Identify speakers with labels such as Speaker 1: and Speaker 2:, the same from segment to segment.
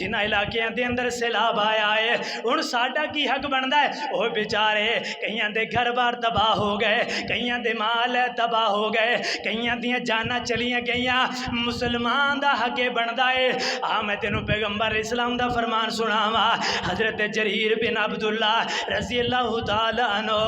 Speaker 1: जिन्हां इलाकियां दे अंदर सैलाब आया है हुण साडा की हक बनदा है। ओ बेचारे कईयां दे घर बार तबाह हो गए, कईयां दे माल तबाह हो गए, कईयां दियां जानां चलियां गईयां। मुसलमान दा हक बनदा है। आ मैं तेनों पैगंबर इस्लाम दा फरमान सुनावा। हजरत जरीर बिन अब्दुल्ला रजी अल्लाह तआला अन्हु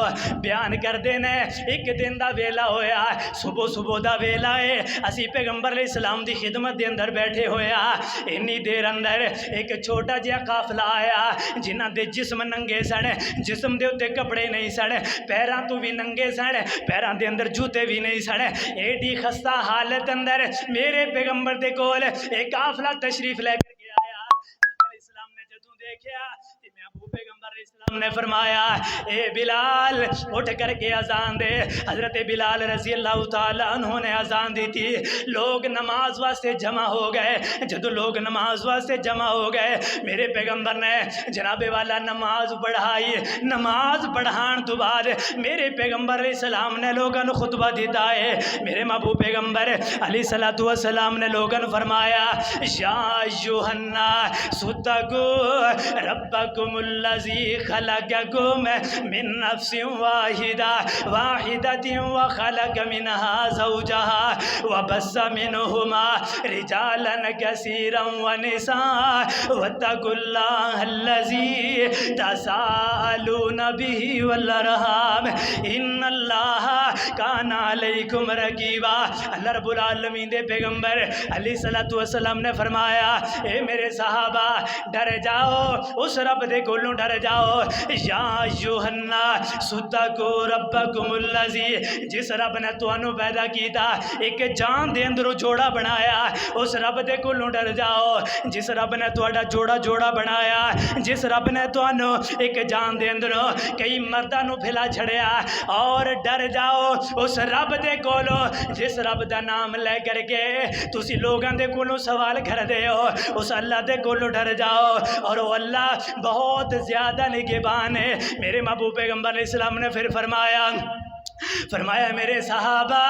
Speaker 1: बयान करदे ने एक दिन दा वेला होया, सुबह सुबह दा वेला है, असी पैगंबर इस्लाम दी खिदमत दे अंदर बैठे होया। इन्नी देर अंदर एक छोटा जिहा काफिला आया जिन्हां दे जिस्म नंगे सन, जिस्म दे उत्ते कपड़े नहीं सन, पैरां तो भी नंगे सन, पैरां दे अंदर जूते भी नहीं सन। एडी खस्ता हालत अंदर मेरे पैगंबर दे कोल एक काफिला तशरीफ लेकर के आया। इस्लाम ने जदों देखिया ते मैं अबू पैगंबर इस्लाम ने फरमाया ए बिलाल उठ करके अजान दे। हजरत बिलाल रजी अल्लाह तआला अन्हु ने अजान दी थी। लोग नमाज वास्ते जमा हो गए। जदों लोग नमाज वास्ते जमा हो गए मेरे पैगंबर ने जनाबे वाला नमाज पढ़ाई। नमाज पढ़ाण तो बाद मेरे पैगंबर इस्लाम ने लोगों को खुतबा दिता है। मेरे महबूब पैगंबर अलैहि सलातु व सलाम ने लोगों को फरमाया या अय्युहन्ना सुतगु रब्बकुमुल्लज़ी खलक़कुम मिन नफ्सिन वाहिदतिन व खलक़ मिनहा ज़ौजहा व बस्सा मिनहुमा रिजालन कसीरन व निसा वत्तकुल्लाहल्लज़ी तसाअलून बिही वल अरहाम इन्नल्लाह काना अलैकुम रकीबा। अल्लाह रब्बुल आलमीन दे पैगंबर अलैहिस्सलातु वस्सलाम ने फरमाया ए मेरे सहाबा डर जाओ, उस रब दे कोलों डर जाओ। या अय्युहन्ना सुतकु रब्बकुमुल्लज़ी, जिस रब ने तुहानू पैदा कीता एक जान दे अंदरों जोड़ा बनाया, उस रब दे कोलों डर जाओ। जिस रब ने तुहाडा जोड़ा जोड़ा बनाया, जिस रब ने तुहानू एक जान दे अंदरों कई मर्दां नू फैला छड़िया, और डर जाओ उस रब दे कोलों जिस रब दा नाम ले करके तुसी लोगों दे कोलों सवाल करदे हो, उस अल्लाह दे कोलों डर जाओ। और वो अल्लाह बहुत ज्यादा निगहबान है। मेरे महबूब पैगंबर इस्लाम ने फिर फरमाया मेरे सहाबा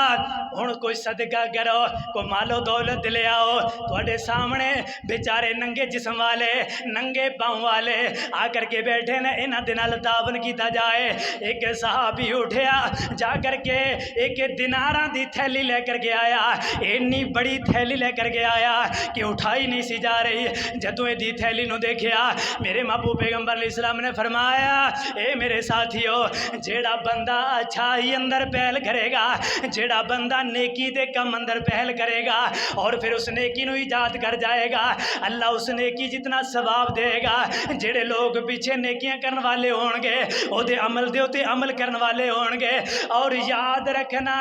Speaker 1: हुण कोई सदका करो, कोई मालो दौलत ले आओ। थोड़े सामने बेचारे नंगे जिस्म वाले नंगे पाँव वाले आकर के बैठे ने, इन्हां दे नाल तावन कीता जाए। एक सहाबी उठया जा करके एक दिनारां दी थैली लेकर के आया। इन्नी बड़ी थैली लेकर के आया कि उठाई नहीं सी जा रही। जदों इहदी थैली नूं देखिया मेरे महबूब पैगंबर इस्लाम ने फरमाया ए मेरे साथियों, जेड़ा बंदा अच्छाई अंदर पहल करेगा, जेड़ा बंदा नेकी दे कम अंदर पहल करेगा और फिर उस नेकी नूं इजाद कर जाएगा, अल्लाह उस नेकी जितना सवाब देगा। जेड़े लोग पीछे नेकियां करने वाले होंगे ओदे अमल दे उत्ते अमल करने वाले होंगे। और याद रखना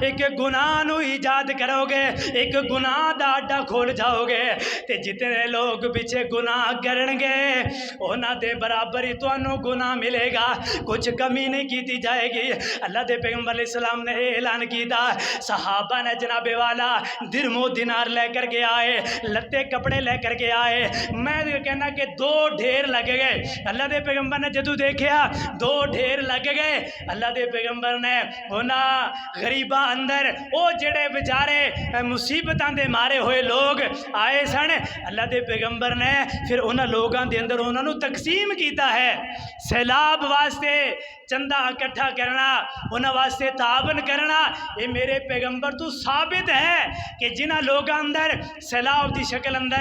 Speaker 1: एक गुनाह नूं इजाद करोगे एक गुनाह दा अड्डा खोल जाओगे, ते जितने लोग पीछे गुनाह करनगे उन्हां दे बराबर ही तुहानू गुनाह मिलेगा, कुछ कमी नहीं की जाएगी। अल्लाह दे पैगंबर इस्लाम ने ऐलान किया, सहाबा ने जनाबे वाला दिरमो दिनार लेकर के आए, लत्ते कपड़े लेकर के आए। मैं कहना कि दो ढेर लग गए। अल्लाह दे पैगंबर ने जदों देखिया दो ढेर लग गए, अल्लाह दे पैगंबर ने उन्हां गरीबा अंदर वो जेड़े बेचारे मुसीबतां दे मारे हुए लोग आए सन, अल्लाह दे पैगंबर ने फिर उन्हां लोगों के अंदर उन्होंने तकसीम किया है। सैलाब वास्ते चंदा इकट्ठा करना, उन्होंने वास्ते तावन करना, ये मेरे पैगंबर तो साबित है कि जिन्हां लोगों अंदर सैलाब की शक्ल अंदर